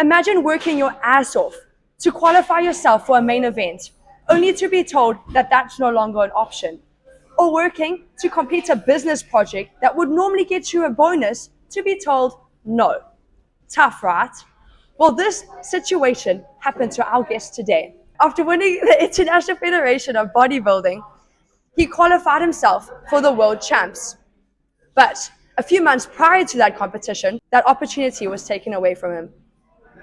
Imagine working your ass off to qualify yourself for a main event, only to be told that that's no longer an option. Or working to complete a business project that would normally get you a bonus to be told no. Tough, right? Well, this situation happened to our guest today. After winning the International Federation of Bodybuilding, he qualified himself for the World Champs. But a few months prior to that competition, that opportunity was taken away from him.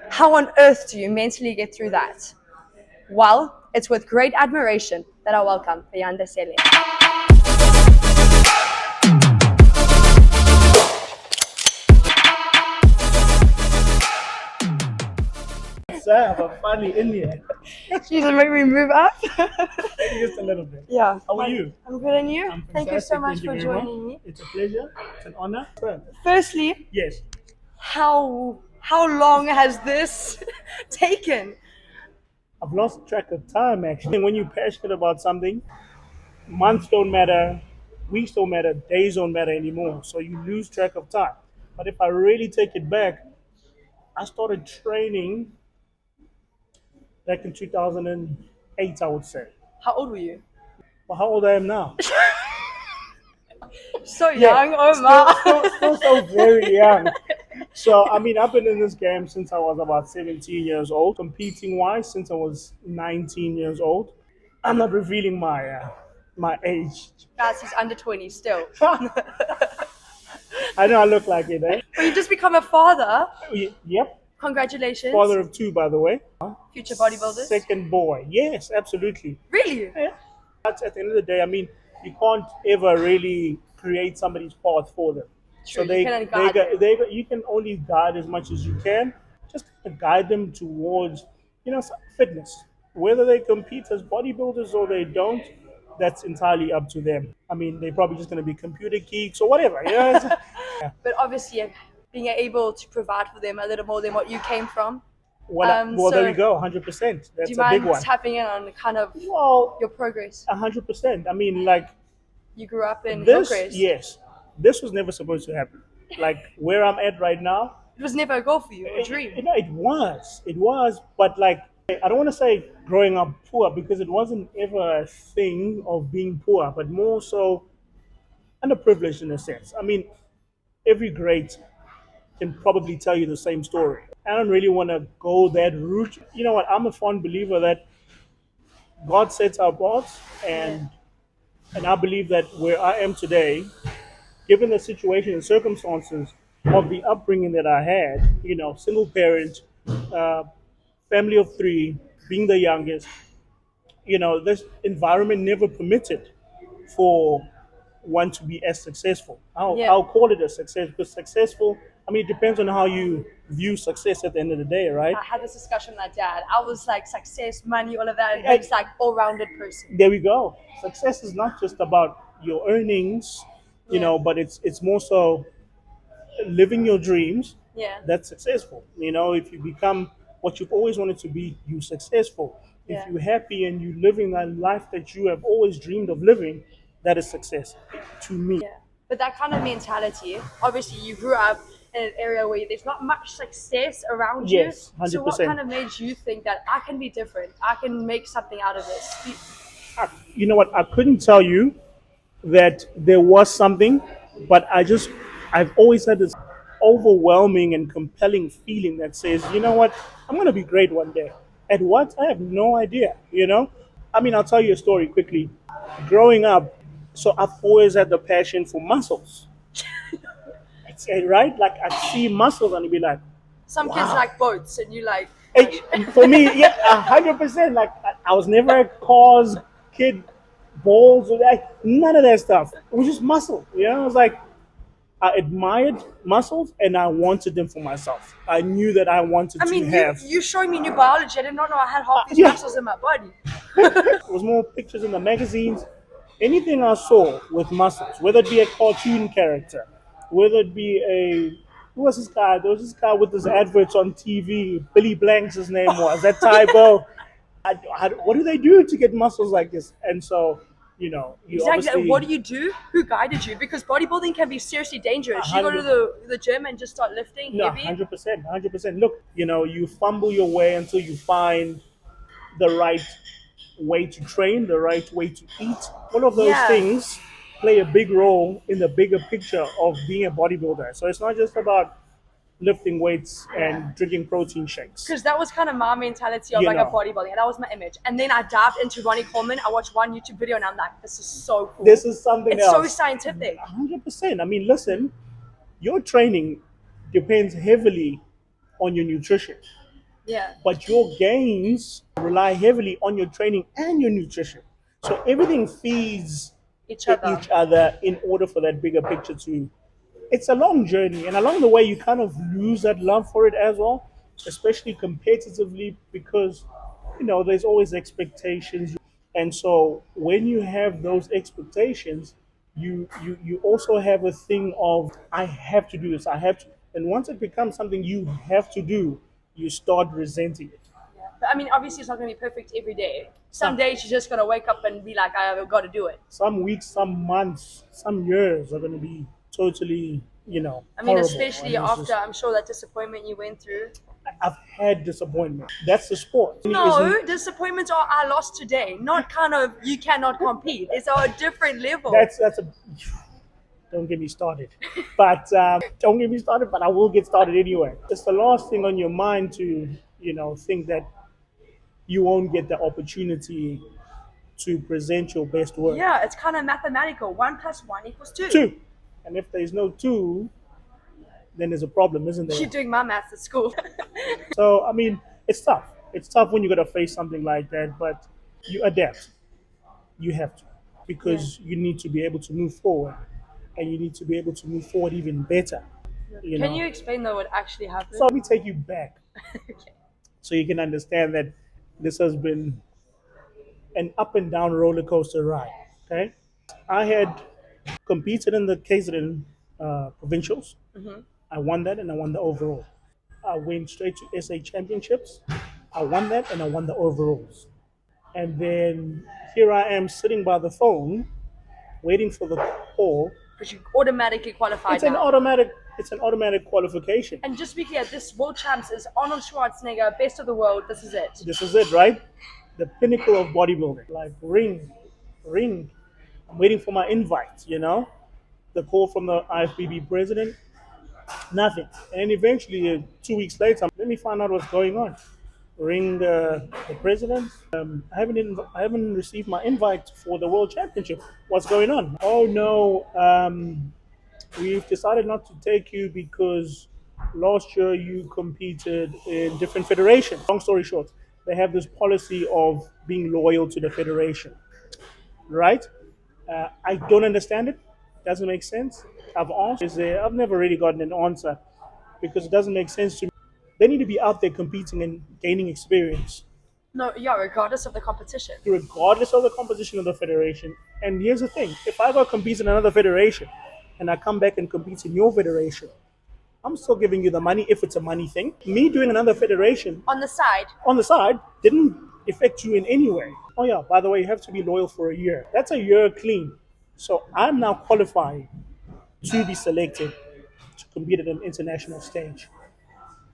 How on earth do you mentally get through that? Well, it's with great admiration that I welcome Yanda Sele. Have a funny Indian. She's gonna make me move up. Just a little bit. Yeah. How are you? I'm good, and you? I'm Thank you so fantastic. much Thank you for very joining much. me. It's a pleasure. It's an honor. Firstly, Yes. how long has this taken? I've lost track of time actually. When you're passionate about something, months don't matter, weeks don't matter, days don't matter anymore. So you lose track of time. But if I really take it back, I started training back in 2008, I would say. How old were you? Well, how old I am now? So young, oh still so very young. So, I mean, I've been in this game since I was about 17 years old, competing wise since I was 19 years old. I'm not revealing my age. Guys, he's under 20 still. I know I look like it, eh? But you just become a father. Yep. Congratulations. Father of two, by the way. Future bodybuilders. Second boy. Yes, absolutely. Really? Yeah. But at the end of the day, I mean, you can't ever really create somebody's path for them. True, So you can only guide as much as you can. Just guide them towards, fitness. Whether they compete as bodybuilders or they don't, that's entirely up to them. I mean, they're probably just going to be computer geeks or whatever. But obviously, being able to provide for them a little more than what you came from. Well, there you go, 100%. That's do you a mind big one. tapping in on kind of your progress? 100%. I mean, like you grew up in this. Hillcrest. Yes, this was never supposed to happen. Like where I'm at right now, it was never a goal for you, a dream. It was, but like I don't want to say growing up poor because it wasn't ever a thing of being poor, but more so underprivileged in a sense. I mean, every great can probably tell you the same story. I don't really want to go that route. You know what? I'm a fond believer that God sets our paths, and I believe that where I am today, given the situation and circumstances of the upbringing that I had, single parent, family of three, being the youngest, this environment never permitted for one to be as successful. I'll call it a success because successful, I mean, it depends on how you view success at the end of the day, right? I had this discussion with my dad. I was like, success, money, all of that. And he's like, all-rounded person. There we go. Success is not just about your earnings, but it's more so living your dreams. Yeah. That's successful. If you become what you've always wanted to be, you're successful. Yeah. If you're happy and you're living that life that you have always dreamed of living, that is success to me. Yeah. But that kind of mentality, obviously you grew up in an area where there's not much success around you. Yes, 100%. So what kind of made you think that I can be different? I can make something out of this? You know what? I couldn't tell you that there was something, but I've always had this overwhelming and compelling feeling that says, you know what? I'm going to be great one day. At what? I have no idea, I mean, I'll tell you a story quickly. Growing up, so I've always had the passion for muscles. Right? Like I'd see muscles and I'd be like, some kids like boats and you like... For me, yeah, 100%. Like I was never a cars kid, balls or that, none of that stuff. It was just muscle. I was like, I admired muscles and I wanted them for myself. I knew that I wanted to have. You showing me new biology. I did not know I had half these muscles in my body. It was more pictures in the magazines. Anything I saw with muscles, whether it be a cartoon character, whether it be who was this guy? There was this guy with his adverts on TV. Billy Blanks, his name was. That Tybo. What do they do to get muscles like this? And so You Exactly. And obviously what do you do? Who guided you? Because bodybuilding can be seriously dangerous. You go to 100. the gym and just start lifting No, heavy. 100%, 100%. Look, you fumble your way until you find the right way to train, the right way to eat. All of those Yeah. things play a big role in the bigger picture of being a bodybuilder. So it's not just about lifting weights Yeah. and drinking protein shakes. Because that was kind of my mentality of You like a know, bodybuilding, and that was my image. And then I dived into Ronnie Coleman. I watched one YouTube video, and I'm like, this is so cool. this is something It's so else. scientific. 100%. I mean, listen, your training depends heavily on your nutrition, Yeah. but your gains rely heavily on your training and your nutrition. So everything feeds Each other. each other in order for that bigger picture to. It's a long journey, and along the way, you kind of lose that love for it as well, especially competitively, because there's always expectations, and so when you have those expectations, you also have a thing of I have to do this, I have to, and once it becomes something you have to do, you start resenting it. But I mean, obviously, it's not going to be perfect every day. Some Some days you're just going to wake up and be like, I've got to do it. some weeks, some months, some years are going to be totally, I mean, horrible. especially And it's after just, I'm sure that disappointment you went through. I've had disappointment. That's the sport. No, disappointments are I lost today, not kind of you cannot compete. It's a different level. That's a. Don't get me started. But don't get me started. But I will get started anyway. It's the last thing on your mind to think that you won't get the opportunity to present your best work. Yeah, it's kind of mathematical. 1 + 1 = 2. Two, and if there's no two, then there's a problem, isn't there? You're doing my maths at school. So I mean, it's tough. It's tough when you got to face something like that, but you adapt. You have to, because you need to be able to move forward, and you need to be able to move forward even better. Can you explain though what actually happened? So let me take you back Okay. so you can understand that this has been an up and down roller coaster ride. Okay, I had competed in the KZN provincials. I won that, and I won the overall. I went straight to SA championships. I won that, and I won the overalls. And then here I am sitting by the phone, waiting for the call. But you automatically qualified It's an now. automatic. It's an automatic qualification. And just to be clear, this World Champs is Arnold Schwarzenegger, best of the world. This is it. This is it, right? The pinnacle of bodybuilding. Like ring, ring. I'm waiting for my invite. The call from the IFBB president. Nothing. And eventually, 2 weeks later, let me find out what's going on. Ring the president. I haven't received my invite for the World Championship. What's going on? Oh no, we've decided not to take you because last year you competed in different federations. Long story short, they have this policy of being loyal to the federation, right? I don't understand it. Doesn't make sense. I've asked. I've never really gotten an answer because it doesn't make sense to me. They need to be out there competing and gaining experience, No, yeah, regardless of the competition. regardless of the composition of the federation. And here's the thing: if I go compete in another federation, and I come back and compete in your federation, I'm still giving you the money if it's a money thing. Me doing another federation On the side, on the side didn't affect you in any way. Oh yeah, by the way, you have to be loyal for a year. That's a year clean. So I'm now qualified to be selected to compete at an international stage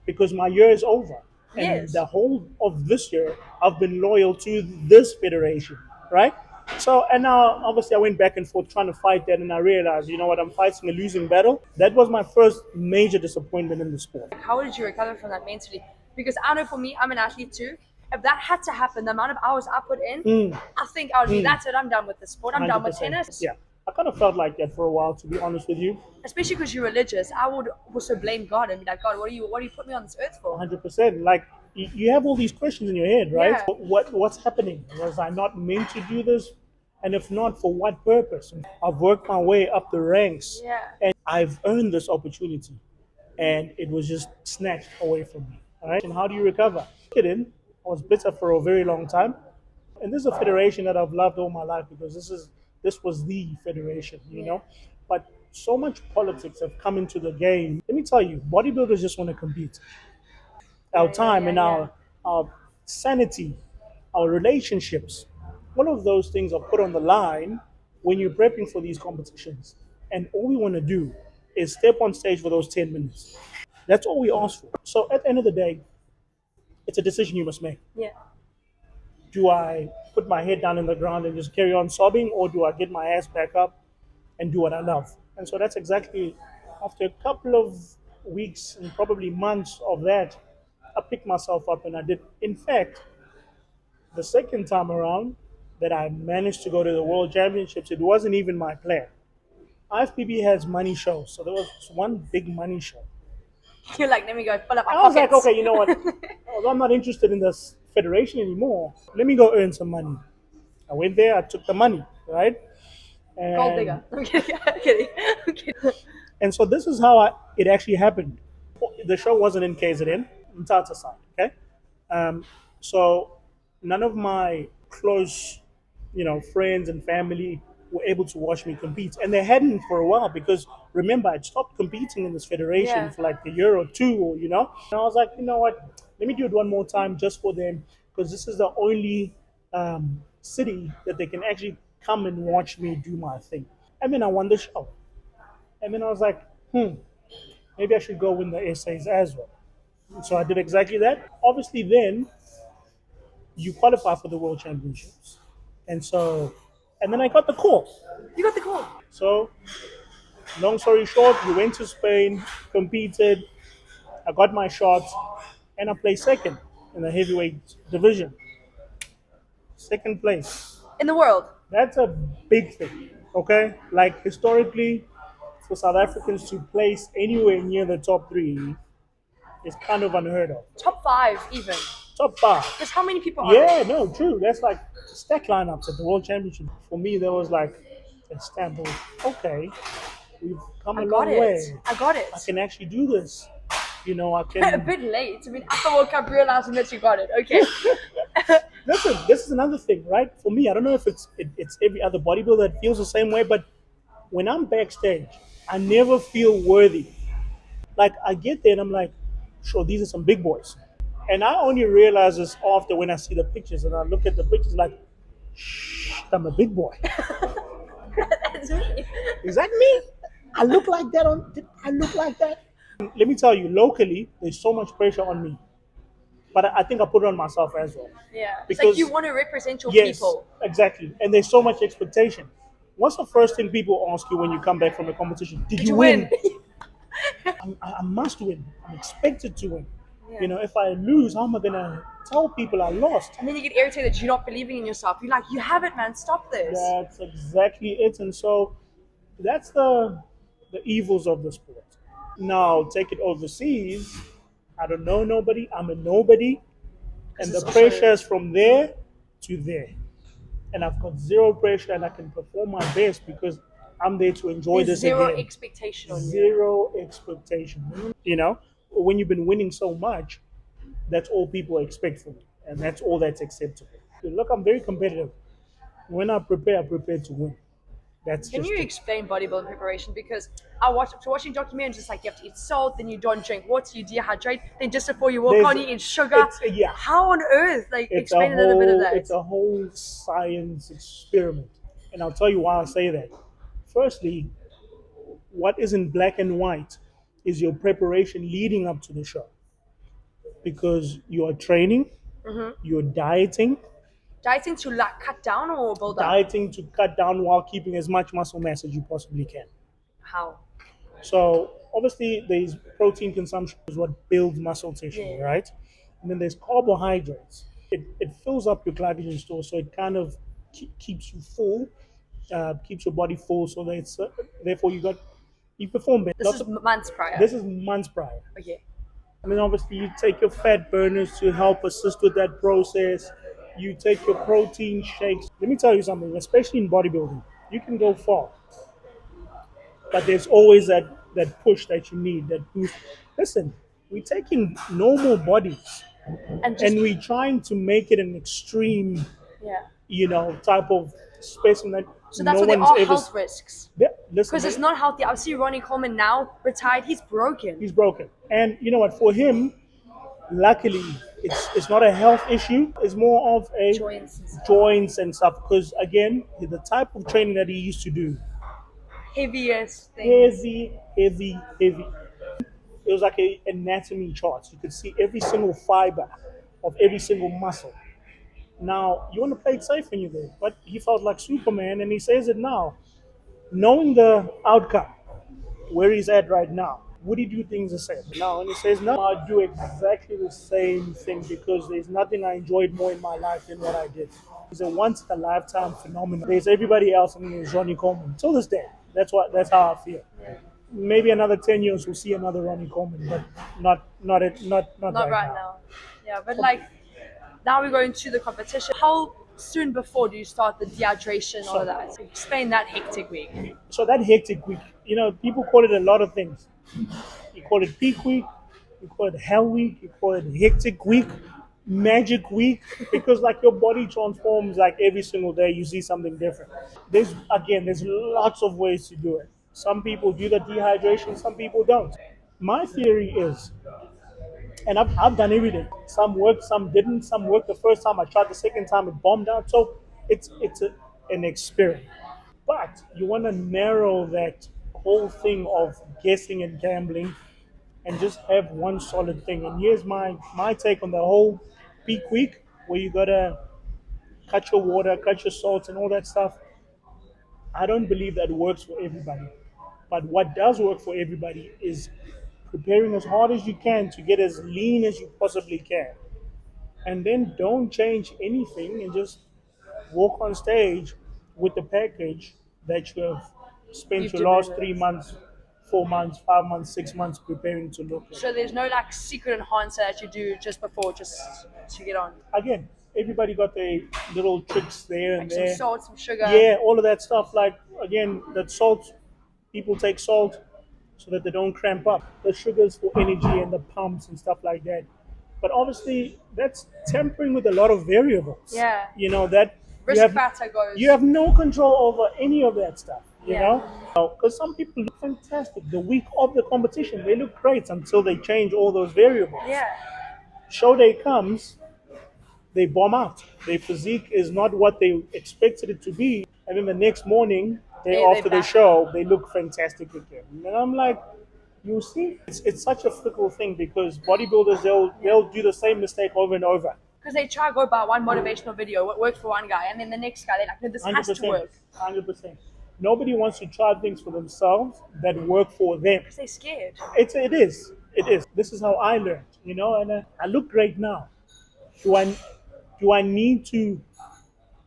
because my year is over. And Yes. the whole of this year, I've been loyal to this federation, right? So, and now obviously I went back and forth trying to fight that, and I realized, you know what, I'm fighting a losing battle. That was my first major disappointment in the sport. how did you recover from that mentally? Because I know for me, I'm an athlete too. If that had to happen, the amount of hours I put in, I think I would be, that's it, I'm done with the sport. I'm done with 100%. tennis. Yeah, I kind of felt like that for a while, to be honest with you. Especially because you're religious. I would also blame God and be like, God, what do you put me on this earth for? 100%. Like you have all these questions in your head, right? Yeah. What's happening? Was I not meant to do this? And if not, for what purpose? I've worked my way up the ranks, Yeah. and I've earned this opportunity, and it was just snatched away from me. All right. And how do you recover? I was bitter for a very long time, and this is a federation that I've loved all my life because this was the federation, you know. But so much politics have come into the game. Let me tell you, bodybuilders just want to compete. Our time and our sanity, our relationships, All of those things are put on the line when you're prepping for these competitions. And all we want to do is step on stage for those 10 minutes. That's all we ask for. So at the end of the day, it's a decision you must make. Yeah. Do I put my head down in the ground and just carry on sobbing, or do I get my ass back up and do what I love? And so that's exactly, after a couple of weeks and probably months of that, I picked myself up and I did. In fact, the second time around that I managed to go to the World Championships, it wasn't even my plan. IFPB has money shows, so there was one big money show. You're like, let me go fill up my I was like, pockets. okay, you know what? I'm not interested in this federation anymore. Let me go earn some money. I went there, I took the money, right? And, Gold digger. I'm kidding. I'm kidding. I'm kidding. and so this is how it actually happened. The show wasn't in KZN, in Tata side, okay? So none of my close, friends and family were able to watch me compete, and they hadn't for a while because remember I'd stopped competing in this federation Yeah. for like a year or two, And I was like, you know what? Let me do it one more time just for them because this is the only city that they can actually come and watch me do my thing. And then I won the show, and then I was like, maybe I should go win the essays as well. So I did exactly that. Obviously, then you qualify for the World Championships. And then I got the call. You got the call. So, long story short, we went to Spain, competed, I got my shot, and I placed second in the heavyweight division. Second place. In the world. That's a big thing, okay? Like, historically, for South Africans to place anywhere near the top three is kind of unheard of. Top 5 even. Top 5. Because how many people are Yeah, there? no, true. That's like stack lineups at the World Championship. For me, there was like a stamp of, okay, we've come I a got long it. way. I got it. I can actually do this. I A can. bit late. I mean, after World Cup, realizing that you got it. Okay. Listen, this is another thing, right? For me, I don't know if it's every other bodybuilder that feels the same way, but when I'm backstage, I never feel worthy. Like I get there and I'm like, sure, these are some big boys. And I only realize this after when I see the pictures and I look at the pictures like, shh, I'm a big boy. That's me. Is that me? I look like that did I look like that? Let me tell you, locally, there's so much pressure on me. But I think I put it on myself as well. Yeah. It's Because like you want to represent your yes, people. exactly. And there's so much expectation. What's the first thing people ask you when you come back from a competition? Did you win? I must win. I'm expected to win. Yeah. If I lose, how am I gonna tell people I lost? And then you get irritated that you're not believing in yourself. You're like, you have it, man. Stop this. That's exactly it. And so that's the evils of the sport. Now take it overseas. I don't know nobody. I'm a nobody. And the it's also- pressure is from there to there. And I've got zero pressure and I can perform my best because I'm there to enjoy There's this zero again. expectation on you. Zero expectation. When you've been winning so much, that's all people expect from you. And that's all that's acceptable. Look, I'm very competitive. When I prepare to win. That's Can just you it. explain bodybuilding preparation? Because watching documentaries, it's like you have to eat salt, then you don't drink water, you dehydrate, then just before you walk There's- on, you eat sugar. yeah. How on earth? Like, It's explain a little bit of that. It's a whole science experiment. And I'll tell you why I say that. Firstly, what is in black and white is your preparation leading up to the show. Because you are training, you're dieting, Dieting to like cut down or build up? dieting to cut down while keeping as much muscle mass as you possibly can. How? So obviously there's protein consumption is what builds muscle tissue, Yeah. right? And then there's carbohydrates. It fills up your glycogen store, so it kind of keeps you full, keeps your body full, so that it's therefore you perform better. This is months prior. This is months prior. Okay. And then obviously you take your fat burners to help assist with that process. You take your protein shakes. Let me tell you something, especially in bodybuilding, you can go far. But there's always that push that you need, that boost. Listen, we're taking normal bodies And just and we're trying to make it an extreme, yeah. type of specimen that So that's no what they one's are ever. health risks. Yeah, listen, Because it's not healthy. I see Ronnie Coleman now retired. He's broken. he's broken. And you know what? For him, Luckily, it's not a health issue. It's more of a Joints and stuff. joints and stuff. Because again, the type of training that he used to do, Heaviest things. heavy. It was like a anatomy chart. You could see every single fiber of every single muscle. Now you want to play it safe when you're there, but he felt like Superman, and he says it now, knowing the outcome, where he's at right now. Would he do things the same? Now, and he says, no, I'd do exactly the same thing because there's nothing I enjoyed more in my life than what I did. It's a once in a lifetime phenomenon. There's everybody else, and there's Ronnie Coleman. Till this day, that's how I feel. Maybe another 10 years we'll see another Ronnie Coleman, but not Right now. now. Yeah, but like now we're going to the competition. How soon before do you start the dehydration, all of that? So explain that hectic week. So that hectic week, people call it a lot of things. You call it peak week, you call it hell week, you call it hectic week, magic week, because like your body transforms like every single day. You see something different. There's lots of ways to do it. Some people do the dehydration, some people don't. My theory is, and I've done everything. Some worked, some didn't. Some worked the first time. I tried the second time, it bombed out. So an experiment. But you want to narrow that whole thing of guessing and gambling and just have one solid thing. And here's my take on the whole peak week, where you gotta cut your water, cut your salts, and all that stuff. I don't believe that works for everybody. But what does work for everybody is preparing as hard as you can to get as lean as you possibly can. And then don't change anything and just walk on stage with the package that you have spent You've your last developed. 3 months, 4 months, 5 months, 6 months preparing to look like. So there's no like secret enhancer that you do just before, just to get on. Again, everybody got their little tricks there and Like some there. salt, some sugar. Yeah, all of that stuff. Like again, that salt, people take salt so that they don't cramp up. The sugars for energy and the pumps and stuff like that. But obviously, that's tampering with a lot of variables. Yeah. That Risk factor goes. you have no control over any of that stuff. You Yeah. know, because some people look fantastic the week of the competition. They look great until they change all those variables. Yeah. Show day comes, they bomb out. Their physique is not what they expected it to be, and then the next morning, They after the back show, they look fantastic again. And I'm like, you see, it's such a fickle thing because bodybuilders they'll do the same mistake over and over. Because they try to go by one motivational video, what worked for one guy, and then the next guy, they're like, no, this has to work. 100%. Nobody wants to try things for themselves that work for them. Because they're scared. It is. This is how I learned, and I look great now. Do I need to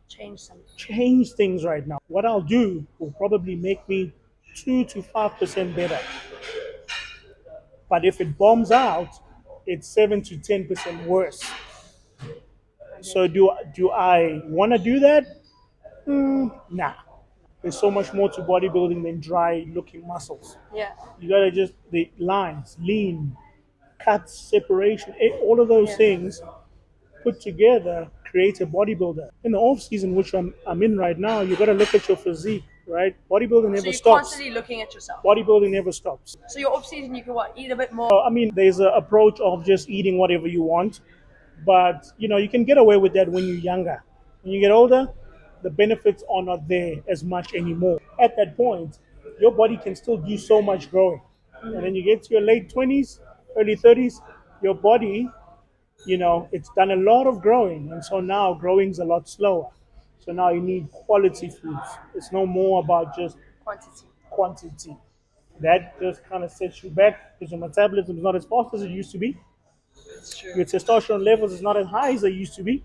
Change something. change things right now? What I'll do will probably make me 2 to 5% better. But if it bombs out, it's 7 to 10% worse. So do I want to do that? Nah. There's so much more to bodybuilding than dry looking muscles. Yeah. You gotta just the lines, lean, cuts, separation, all of those Yeah. things put together create a bodybuilder. In the off season, which I'm in right now, you gotta look at your physique, right? Bodybuilding So never you're stops. constantly looking at yourself. Bodybuilding never stops. So your off season, you can what? Eat a bit more. I mean, there's an approach of just eating whatever you want, but you can get away with that when you're younger. When you get older, the benefits are not there as much anymore. At that point, your body can still do so much growing, and then you get to your late 20s, early 30s, your body, it's done a lot of growing, and so now growing's a lot slower. So now you need quality foods. It's no more about just Quantity. quantity. That just kind of sets you back because your metabolism is not as fast as it used to be. It's true. Your testosterone levels is not as high as they used to be.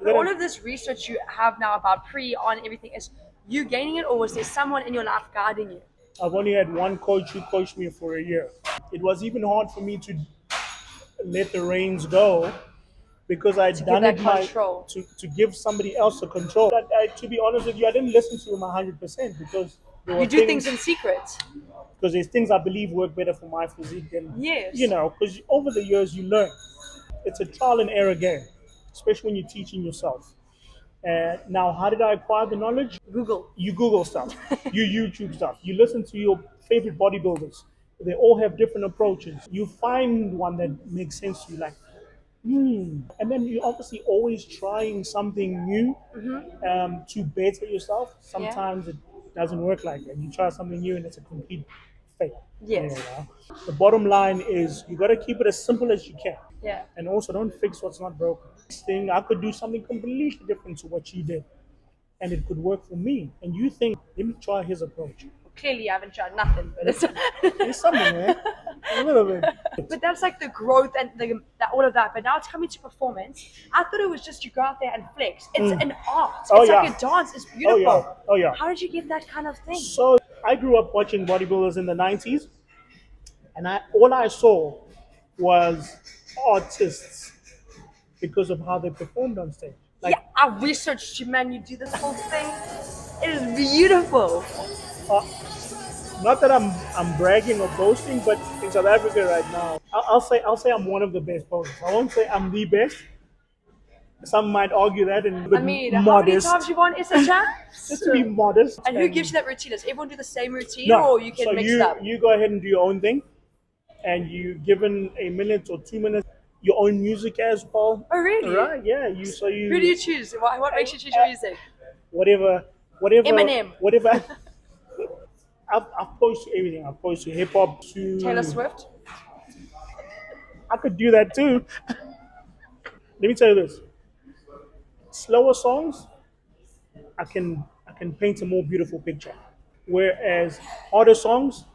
But all of this research you have now about pre, on, everything, is you gaining it, or was there someone in your life guiding you? I've only had one coach who coached me for a year. It was even hard for me to let the reins go because I'd done that it control. to give somebody else the control. To be honest with you, I didn't listen to him 100% because there were You do things in secret. because there's things I believe work better for my physique than Yes. because over the years you learn. It's a trial and error game, especially when you're teaching yourself. Now, how did I acquire the knowledge? Google. You Google stuff, you YouTube stuff, you listen to your favorite bodybuilders. They all have different approaches. You find one that makes sense to you. Like, And then you're obviously always trying something new to better yourself. Yeah. Sometimes it doesn't work like that. You try something new and it's a complete fail. Yes. The bottom line is you got to keep it as simple as you can. Yeah. And also don't fix what's not broken. Next thing, I could do something completely different to what you did and it could work for me. And you think, let me try his approach. Clearly, I haven't tried nothing, but it's. There's something there. A little bit. But that's like the growth and all of that. But now it's coming to performance. I thought it was just you go out there and flex. It's an art. Oh, It's yeah. like a dance. It's beautiful. Oh, yeah. Oh, yeah. How did you get that kind of thing? So I grew up watching bodybuilders in the 90s, and all I saw was artists because of how they performed on stage. Like, Yeah, I researched you, man. You do this whole thing. It is beautiful. uh, not that I'm bragging or boasting, but in South Africa right now, I'll say I'm one of the best posers. I won't say I'm the best. Some might argue that and I mean, how many modest. times you won SA champs? Just to be modest. And who gives you that routine? Does everyone do the same routine, No. or you can So mix it up? you go ahead and do your own thing, and you given a minute or 2 minutes your own music as well. Oh, really? Right? Yeah. You Who do you choose? What makes you choose your music? whatever Eminem. whatever. I've posed to everything. I've posed to hip hop to Taylor Swift. I could do that too. Let me tell you this: slower songs, I can paint a more beautiful picture, whereas harder songs,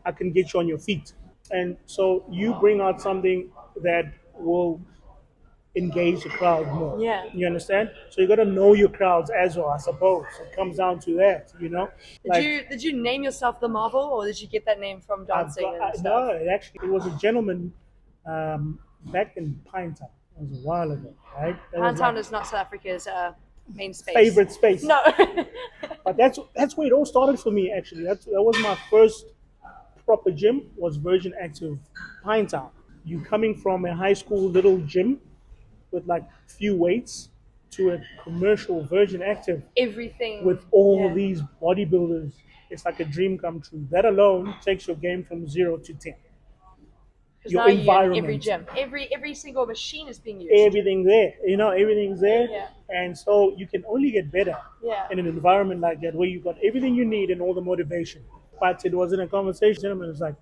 I can get you on your feet. And so you bring out something that will engage the crowd more. Yeah. You understand? So you got to know your crowds as well, I suppose. It comes down to that, Did you name yourself the Marvel, or did you get that name from dancing and stuff? No, it was a gentleman back in Pinetown. It was a while ago, right? That was Pinetown my is not South Africa's main space. favorite space. No. But that's where it all started for me. Actually, that was my first proper gym. Was Virgin Active Pinetown. You coming from a high school little gym with like few weights to a commercial Virgin Active Everything. with all Yeah. these bodybuilders, it's like a dream come true. That alone takes your game from 0 to 10. 'Cause Your now you're in environment, every gym. Every single machine is being used. everything there. Everything's there, Yeah. and so you can only get better Yeah. in an environment like that where you got everything you need and all the motivation. But it was in a conversation, gentleman. It's like,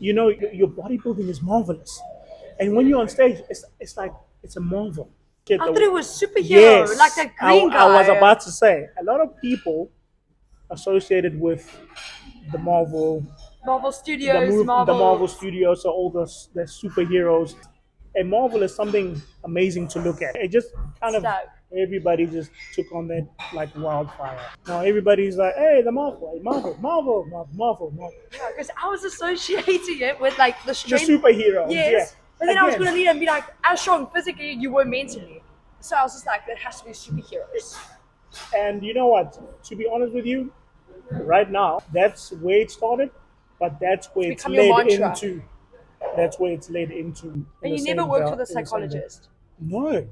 your bodybuilding is marvelous, and when you're on stage, it's like it's a marvel. I thought it was superhero, Yes, like that green guy. I was about to say a lot of people associated with the Marvel, Marvel Studios, the Marvel. Marvel Studios, so all the superheroes. And Marvel is something amazing to look at. It just kind of Stuck. everybody just took on that like wildfire. Now everybody's like, hey, the Marvel. Because I was associating it with like the The strength. superheroes. Yes. Yeah. But then I was Again, going to lead and be like, as strong physically, you were mentally. So I was just like, there has to be superheroes. And you know what? To be honest with you, right now, that's where it started, but that's where it's become your led mantra. into. That's where it's led into. in And the you never same worked vel- with a in the same vein. psychologist. No.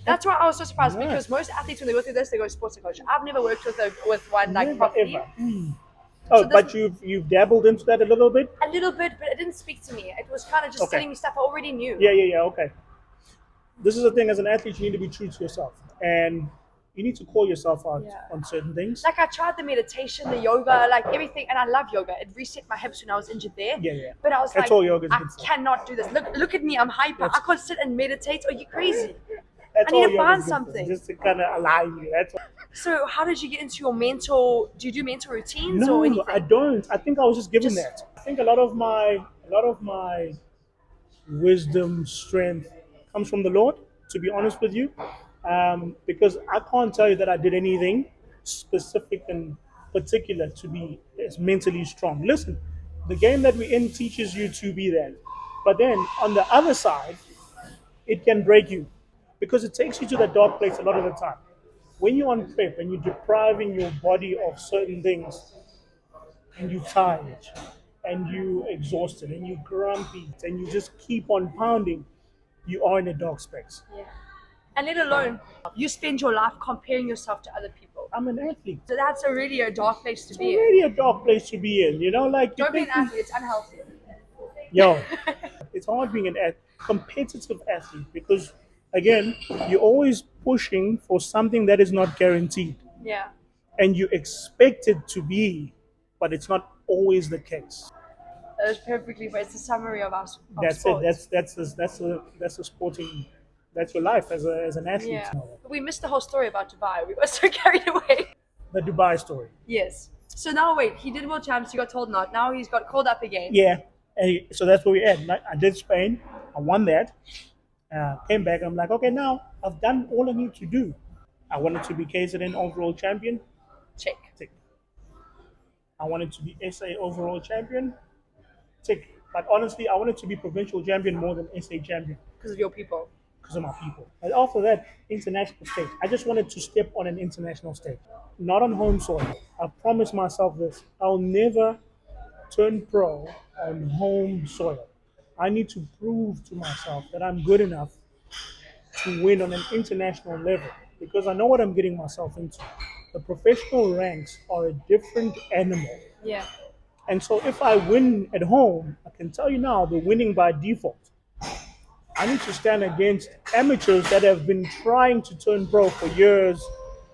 That's why I was so surprised No. because most athletes, when they go through this, they go sports psychologist. I've never worked with one like Never, properly. ever. Oh, this- but you've dabbled into that a little bit? A little bit, but it didn't speak to me. It was kind of just Okay. telling me stuff I already knew. Yeah, okay. This is the thing, as an athlete, you need to be true to yourself. And you need to call yourself out Yeah. on certain things. Like I tried the meditation, the yoga, like everything, and I love yoga. It reset my hips when I was injured there. Yeah. But I was That's like, all yoga's I good for. cannot do this. Look at me, I'm hyper. I can't sit and meditate. Are you crazy? That's I need all to yoga's find good for, something. just to kind of align you. That's all. So how did you get into your mental? Do you do mental routines or anything? No, I don't. I think I was just given Just- that. I think a lot of my wisdom, strength comes from the Lord. To be honest with you, because I can't tell you that I did anything specific and particular to be as mentally strong. Listen, the game that we're in teaches you to be that, but then on the other side, it can break you because it takes you to the dark place a lot of the time. When you're on prep and you're depriving your body of certain things, and you're tired, and you're exhausted, and you're grumpy, and you just keep on pounding, you are in a dark space. Yeah. And let alone you spend your life comparing yourself to other people. I'm an athlete. So that's really a dark place to It's be in. already a dark place to be in, like you Don't be an think, athlete, it's unhealthy. yo, it's hard being an athlete. competitive athlete because, again, you're always pushing for something that is not guaranteed Yeah. and you expect it to be, but it's not always the case. That was perfectly, but it's a summary of our of That's it. sports. That's a sporting. That's your life as an athlete. Yeah. We missed the whole story about Dubai. We got so carried away. The Dubai story. Yes. So now wait, he did world champs, he got told not. Now he's got called up again. Yeah, and so that's where we at. I did Spain. I won that. Came back. I'm like, okay, now I've done all I need to do. I wanted to be KZN overall champion. Check. Tick. I wanted to be SA overall champion. Tick. But honestly, I wanted to be provincial champion more than SA champion Because of your people. because of my people. And after that, international stage. I just wanted to step on an international stage, not on home soil. I promised myself this: I'll never turn pro on home soil. I need to prove to myself that I'm good enough to win on an international level because I know what I'm getting myself into. The professional ranks are a different animal. Yeah. And so if I win at home, I can tell you now, the winning by default. I need to stand against amateurs that have been trying to turn pro for years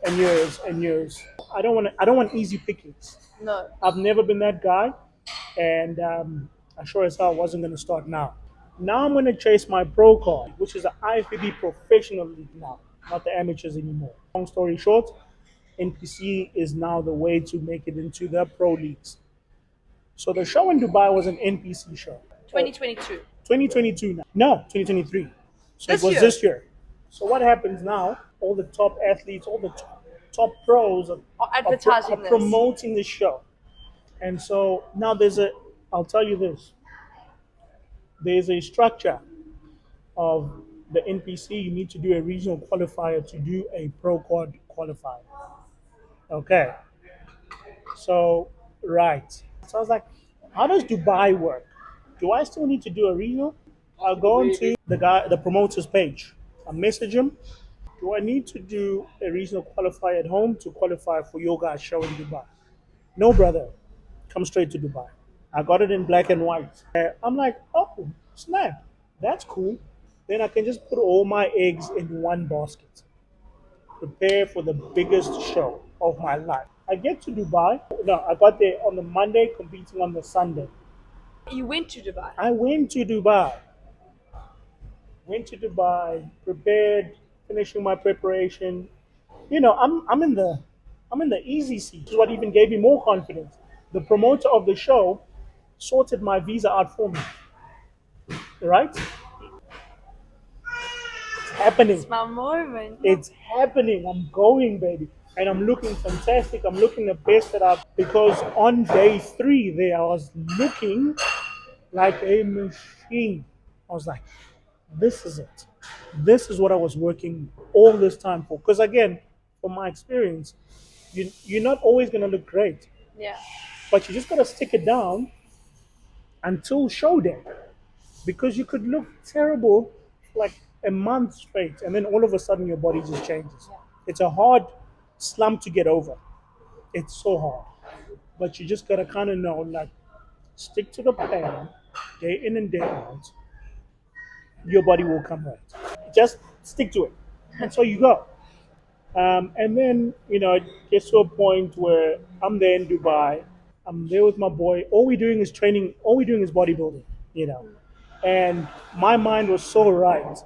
and years and years. I don't want easy pickings. No. I've never been that guy, and I sure as hell wasn't going to start now. Now I'm going to chase my pro card, which is the IFBB professional league now, not the amateurs anymore. Long story short, NPC is now the way to make it into the pro leagues. So the show in Dubai was an NPC show. 2022. 2022 now. No, 2023. So This it was year? this year. So what happens now? All the top athletes, all the top pros Are advertising are this. promoting the show. And so now I'll tell you this, there's a structure of the NPC. You need to do a regional qualifier to do a pro quad qualifier. Okay. So, right. So I was like, how does Dubai work? Do I still need to do a regional? I'll go into the promoter's page. I message him. Do I need to do a regional qualifier at home to qualify for your guys' show in Dubai? No, brother. Come straight to Dubai. I got it in black and white. I'm like, oh, snap. That's cool. Then I can just put all my eggs in one basket. Prepare for the biggest show of my life. I get to Dubai. No, I got there on the Monday, competing on the Sunday. You went to Dubai. I went to Dubai. Went to Dubai, prepared, finishing my preparation. I'm in the easy seat. This is what even gave me more confidence. The promoter of the show sorted my visa out for me. Right? It's happening. It's my moment. It's happening. I'm going, baby. And I'm looking fantastic. I'm looking the best that I've because on day 3 there I was looking like a machine. I was like, this is it. This is what I was working all this time for. Because again, from my experience, you're not always gonna look great. Yeah. But you just gotta stick it down until show day. Because you could look terrible like a month straight and then all of a sudden your body just changes. It's a hard slump to get over. It's so hard. But you just gotta kind of know, like, stick to the plan, day in and day out, your body will come right. Just stick to it. And so you go. And then, it gets to a point where I'm there in Dubai. I'm there with my boy. All we're doing is training. All we're doing is bodybuilding, you know. And my mind was so right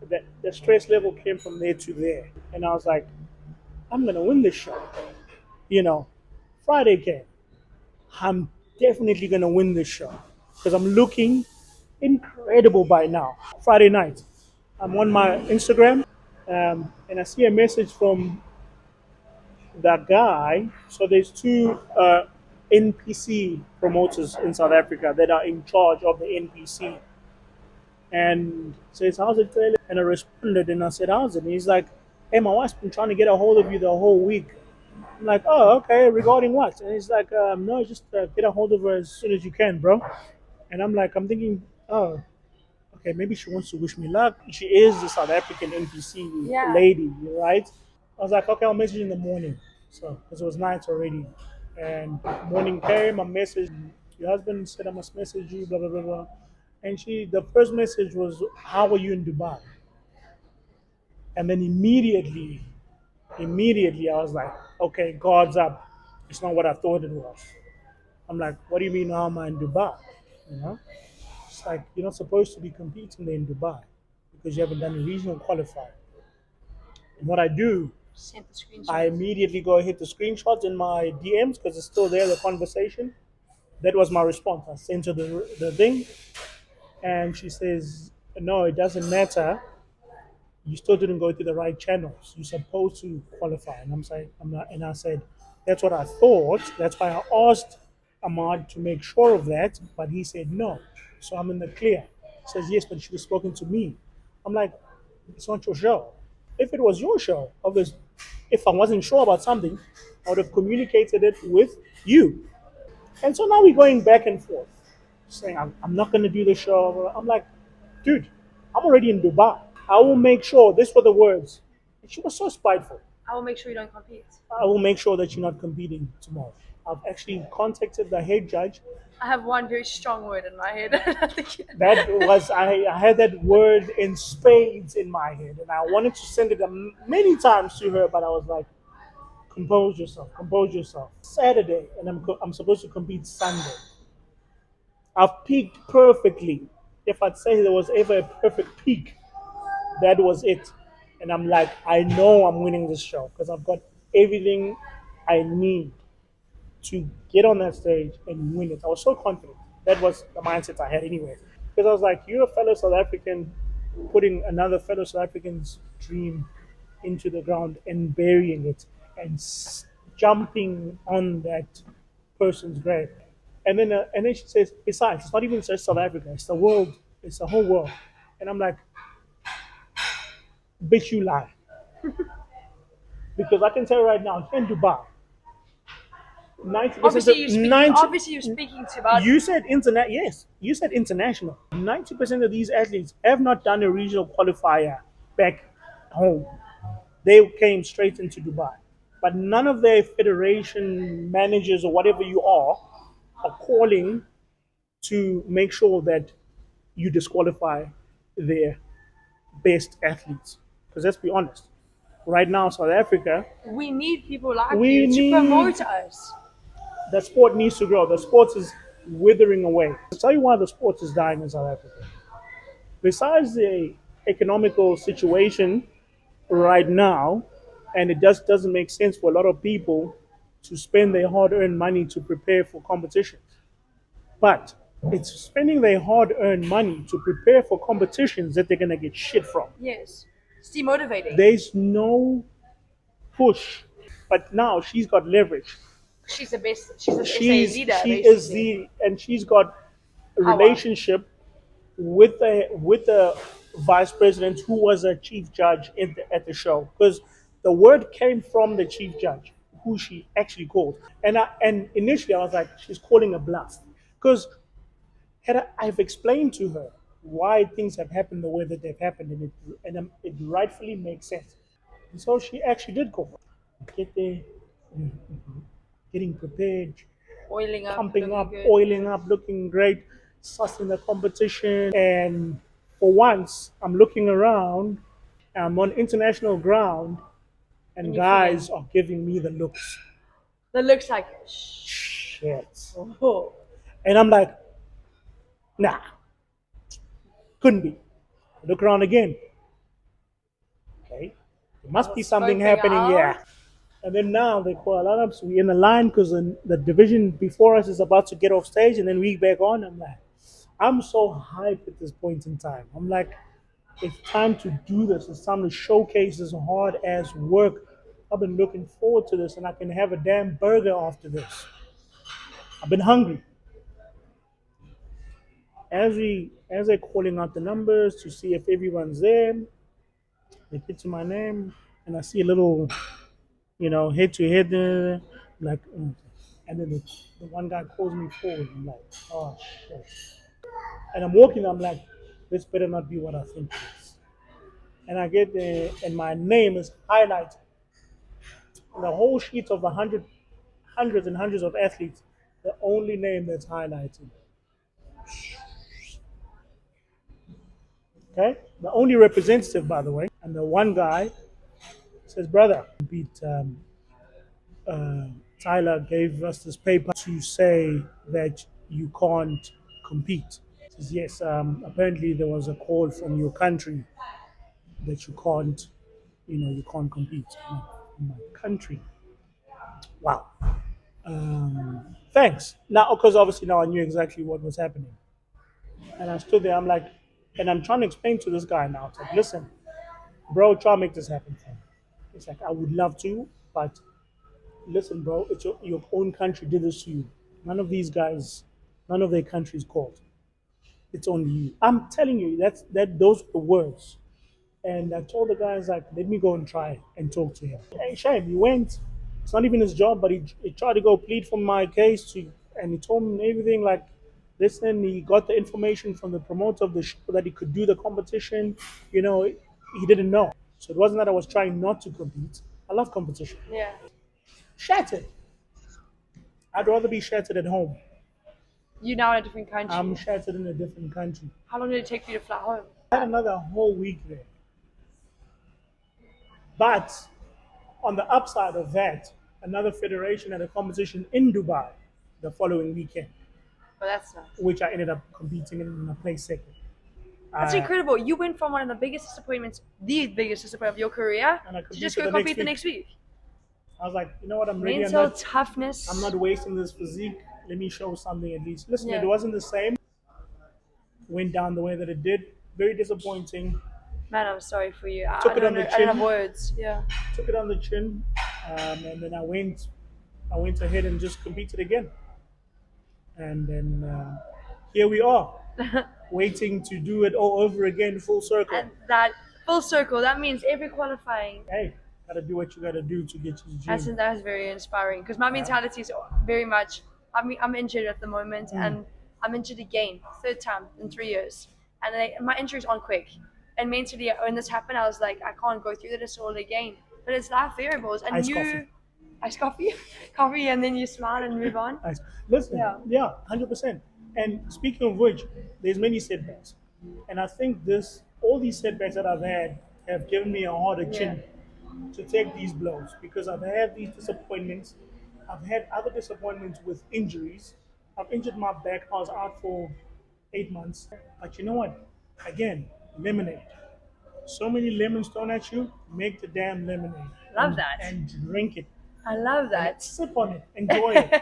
that the stress level came from there to there. And I was like, I'm going to win this show. Friday came. I'm definitely going to win this show because I'm looking incredible by now. Friday night, I'm on my Instagram and I see a message from that guy. So there's two NPC promoters in South Africa that are in charge of the NPC. And says, how's it going? And I responded and I said, how's it? And he's like, hey, my wife's been trying to get a hold of you the whole week. I'm like, oh, okay, regarding what? And he's like, no, just get a hold of her as soon as you can, bro. And I'm thinking, oh, okay, maybe she wants to wish me luck. She is the South African NPC lady, right? I was like, okay, I'll message you in the morning. So, because it was night already. And morning came, I messaged, your husband said I must message you, blah, blah, blah, blah. And the first message was, "How are you in Dubai?" And then immediately, I was like, "Okay, God's up. It's not what I thought it was." I'm like, "What do you mean, how am I in Dubai?" You know, it's like you're not supposed to be competing there in Dubai because you haven't done a regional qualifier. And what I do, Sent the I screenshot. immediately go hit the screenshots in my DMs because it's still there, the conversation. That was my response. I sent her the thing, and she says, "No, it doesn't matter. You still didn't go through the right channels. You're supposed to qualify." And I'm saying, I'm not, and I said, "That's what I thought. That's why I asked Ahmad to make sure of that, but he said no. So I'm in the clear." He says, "Yes, but you should have spoken to me." I'm like, "It's not your show. If it was your show, obviously, if I wasn't sure about something, I would have communicated it with you." And so now we're going back and forth, saying, I'm not going to do the show. I'm like, "Dude, I'm already in Dubai. I will make sure," this were the words. And she was so spiteful. I will make sure you don't compete. "I will make sure that you're not competing tomorrow." I've actually contacted the head judge. I have one very strong word in my head. I think I had that word in spades in my head, and I wanted to send it many times to her, but I was like, "Compose yourself, compose yourself." Saturday, and I'm supposed to compete Sunday. I've peaked perfectly. If I'd say there was ever a perfect peak, that was it. And I'm like, I know I'm winning this show because I've got everything I need to get on that stage and win it. I was so confident. That was the mindset I had anyway. Because I was like, you're a fellow South African putting another fellow South African's dream into the ground and burying it and jumping on that person's grave. And then she says, "Besides, it's not even just South Africa, it's the world, it's the whole world." And I'm like, "Bitch, you lie." Because I can tell you right now, here in Dubai, 90% obviously of you speak. 90, Obviously you're speaking to about. you said internet, yes, you said international. 90% of these athletes have not done a regional qualifier back home. They came straight into Dubai. But none of their federation managers or whatever you are calling to make sure that you disqualify their best athletes. Because let's be honest, right now, South Africa, We need people like we you to need promote us. the sport needs to grow. The sport is withering away. I'll tell you why the sport is dying in South Africa. Besides the economical situation right now, and it just doesn't make sense for a lot of people to spend their hard-earned money to prepare for competitions. But it's spending their hard-earned money to prepare for competitions that they're gonna get shit from. Yes, it's demotivating. There's no push. But now she's got leverage. She's the best. She's the SA leader. She is basically. and she's got a Power. relationship with the vice president who was a chief judge at the show, because the word came from the chief judge who she actually called. And initially I was like, she's calling a bluff, because I've explained to her why things have happened the way that they've happened, and it rightfully makes sense. And so she actually did go. Get there, getting prepared, Oiling up, pumping looking up, good. oiling up, looking great, sussing the competition. And for once, I'm looking around, I'm on international ground, and And you're guys feeling- are giving me the looks. That looks like. Shit. Oh. And I'm like, nah, couldn't be. Look around again. Okay. There must be something happening here. And then now they call a lot of, so we're in the line because the division before us is about to get off stage, and then we back on. I'm like, I'm so hyped at this point in time. I'm like, it's time to do this. It's time to showcase this hard ass work. I've been looking forward to this, and I can have a damn burger after this. I've been hungry. As they're calling out the numbers to see if everyone's there, they get to my name, and I see a little, head to head, like, and then the one guy calls me forward. I'm like, oh shit. And I'm walking, I'm like, this better not be what I think it is. And I get there, and my name is highlighted. On the whole sheet of hundreds and hundreds of athletes, the only name that's highlighted. Okay, the only representative, by the way, and the one guy says, "Brother, beat uh, Tyler gave us this paper to say that you can't compete." He says, "Yes, apparently there was a call from your country that you can't, you can't compete." My country. Wow. Thanks. Now, because obviously now I knew exactly what was happening. And I stood there, I'm like, and I'm trying to explain to this guy now. It's like, listen, bro, try to make this happen for me. It's like, I would love to, but listen, bro, it's your own country did this to you. None of these guys, none of their countries called. It's only you. I'm telling you, those are the words. And I told the guys like, let me go and try and talk to him. Hey, shame, he went. It's not even his job, but he tried to go plead for my case to, and he told me everything like, listen, he got the information from the promoter of the show that he could do the competition. He didn't know. So it wasn't that I was trying not to compete. I love competition. Yeah. Shattered. I'd rather be shattered at home. You now in a different country. I'm shattered in a different country. How long did it take for you to fly home? I had another whole week there. But on the upside of that, another federation had a competition in Dubai the following weekend, But that's nice. which I ended up competing in and I placed second. That's incredible. You went from one of the biggest disappointments, the biggest disappointment of your career, And I to just competed go compete the next week. I was like, you know what, I'm ready. Mental toughness. I'm not wasting this physique. Let me show something at least. Listen, Yeah. it wasn't the same. Went down the way that it did. Very disappointing. Man, I'm sorry for you. Took I it don't on the know. I don't have chin. words. Yeah. Took it on the chin. And then I went ahead and just competed again. And then here we are, waiting to do it all over again, full circle. And that full circle, that means every qualifying. Hey, gotta do what you gotta do to get to the gym. That's very inspiring because my mentality is very much. I'm injured at the moment, and I'm injured again, third time in 3 years, and my injuries aren't quick. And mentally, when this happened, I was like, I can't go through this all again. But it's life variables, and ice coffee, coffee, and then you smile and move on. Listen, yeah, 100%. And speaking of which, there's many setbacks, and I think all these setbacks that I've had have given me a harder chin to take these blows because I've had these disappointments. I've had other disappointments with injuries. I've injured my back. I was out for 8 months. But you know what? Again, lemonade. So many lemons thrown at you, make the damn lemonade. Love that. And drink it. I love that. Sip on it. Enjoy it.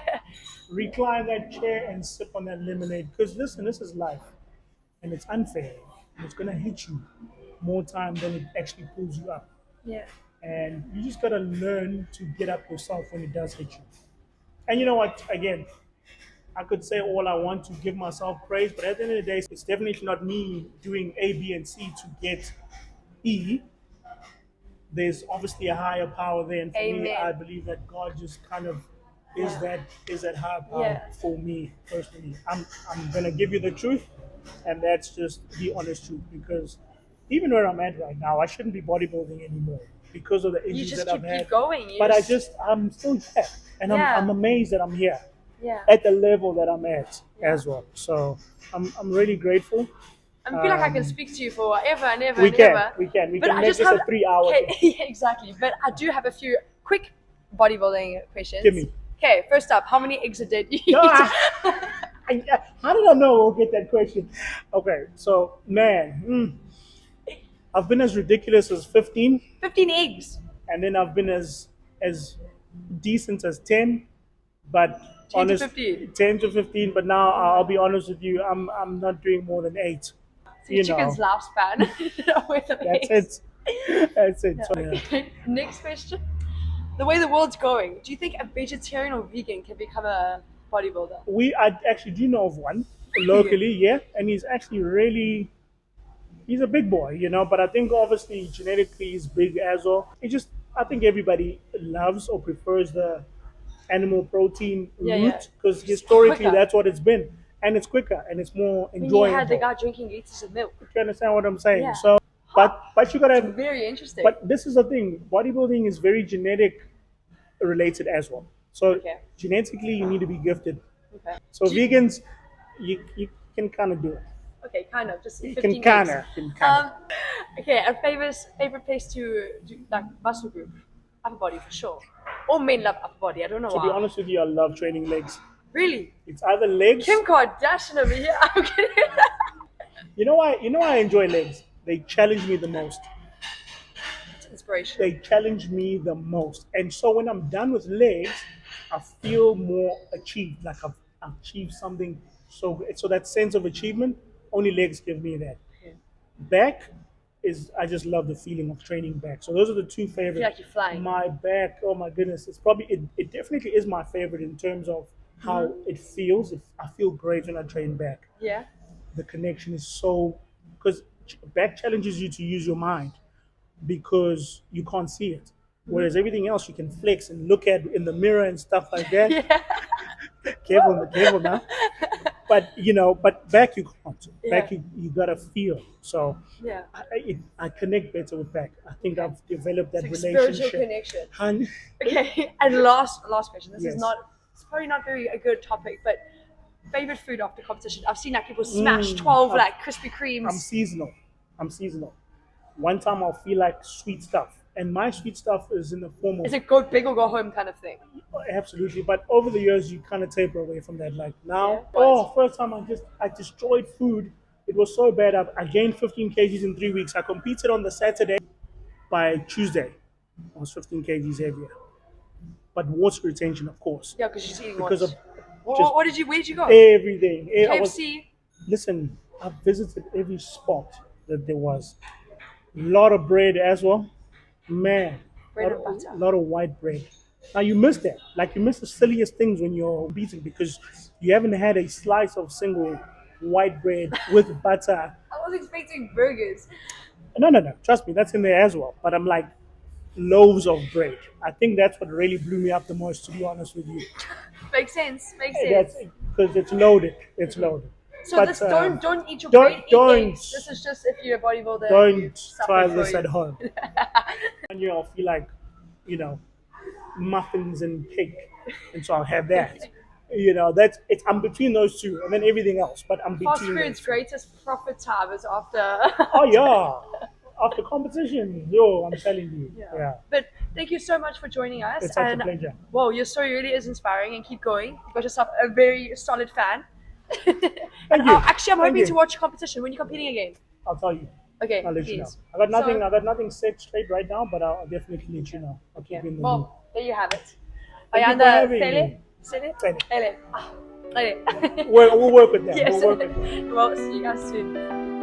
Recline that chair and sip on that lemonade. Because listen, this is life. And it's unfair. And it's going to hit you more time than it actually pulls you up. Yeah. And you just got to learn to get up yourself when it does hit you. And you know what? Again, I could say all I want to give myself praise, but at the end of the day, it's definitely not me doing A, B, and C to get E. There's obviously a higher power there, and for me, I believe that God just kind of is that higher power for me personally. I'm gonna give you the truth, and that's just the honest truth. Because even where I'm at right now, I shouldn't be bodybuilding anymore because of the injuries that I've had. Keep going. But I'm still here, and I'm amazed that I'm here. Yeah. At the level that I'm at as well. So I'm really grateful. I feel like I can speak to you for ever and ever We and can. ever. We can But make this a 3-hour thing. Yeah, exactly. But I do have a few quick bodybuilding questions. Give me. Okay, first up, how many eggs a day do you eat? How did I know we'll get that question? Okay, so man, I've been as ridiculous as 15. 15 eggs. And then I've been as decent as 10, but 10 to 15. 10 to 15. But now I'll be honest with you, I'm not doing more than 8. So your chicken's lifespan. That's it. That's it. So, Okay. Next question. The way the world's going, do you think a vegetarian or vegan can become a bodybuilder? I actually do know of one locally, yeah, and he's actually he's a big boy, but I think obviously genetically he's big as well. I think everybody loves or prefers the animal protein route because historically that's what it's been, and it's quicker and it's more enjoyable. You had the guy drinking liters of milk. You understand what I'm saying? Yeah. So, but you gotta. Very interesting. But this is the thing: bodybuilding is very genetic related as well. So genetically, you need to be gifted. Okay. So vegans, you can kind of do it. Okay, kind of, just You 15 can legs. kinda. Okay, a favorite place to do like muscle group, upper body for sure. All men love upper body. I don't know To be why. honest with you, I love training legs. Really, It's either legs. Kim Kardashian over here. I'm kidding. You know why? You know why I enjoy legs? They challenge me the most. It's inspiration. They challenge me the most. And so when I'm done with legs, I feel more achieved, like I've achieved something. So that sense of achievement, only legs give me that. Yeah. Back is I just love the feeling of training back. So those are the two favorite. like you're flying. My back, oh my goodness, it definitely is my favorite in terms of how it feels. I feel great when I train back. Yeah. The connection is so because back challenges you to use your mind because you can't see it. Whereas everything else you can flex and look at in the mirror and stuff like that. Yeah. Careful now. But but back you can't. Yeah. Back you gotta feel. So Yeah. I connect better with back. I think I've developed that It's like spiritual relationship. connection. Hun- Okay, and last question. This is Yes. not. It's probably not very a good topic, but favorite food after competition. I've seen like people smash 12 I'm- like Krispy Kremes. I'm seasonal. I'm seasonal. One time I'll feel like sweet stuff, and my sweet stuff is in the form of Is it go big or go home kind of thing? absolutely. But over the years, you kind of taper away from that. Like now, Yeah. first time I destroyed food. It was so bad. I gained 15 kgs in 3 weeks. I competed on the Saturday. By Tuesday, I was 15 kgs heavier. But water retention, of course, Yeah, because she's eating because what? of just Where did you go? everything. KFC. Listen, I visited every spot that there was. A lot of bread as well. Man, Bread lot, and butter. lot of white bread. Now you miss that. Like you miss the silliest things when you're beating because you haven't had a slice of single white bread with butter. I was expecting burgers. No. Trust me, that's in there as well. But I'm like loaves of bread. I think that's what really blew me up the most, to be honest with you. Makes sense. Makes That's sense. because it's loaded. It's loaded. So But, this don't eat your don't- bread. Eat don't- eggs. This is just if you're a bodybuilder. you Don't suffer try for this you. at home. And I'll feel like, muffins and cake, and so I'll have that. That's it's. I'm between those two, and then everything else. But I'm Fast between. food's those. greatest profit time is after. Oh yeah, after competition, I'm telling you, yeah. But thank you so much for joining us. It's such a and pleasure. Whoa, your story really is inspiring, and keep going. You've got yourself a very solid fan. Thank you. I'm Thank hoping you. to watch competition when you're competing again. I'll tell you. Okay, I'll let you know. please. I got nothing. So- I got nothing set straight right now, but I'll definitely let you know. I'll keep you in the loop. Well, there you have it. Thank you for Ayanda having Sele? me. Sele? Sele. Ele. Ah, Ele. We'll work with that. Yes. We'll work with that. Well, see you guys soon.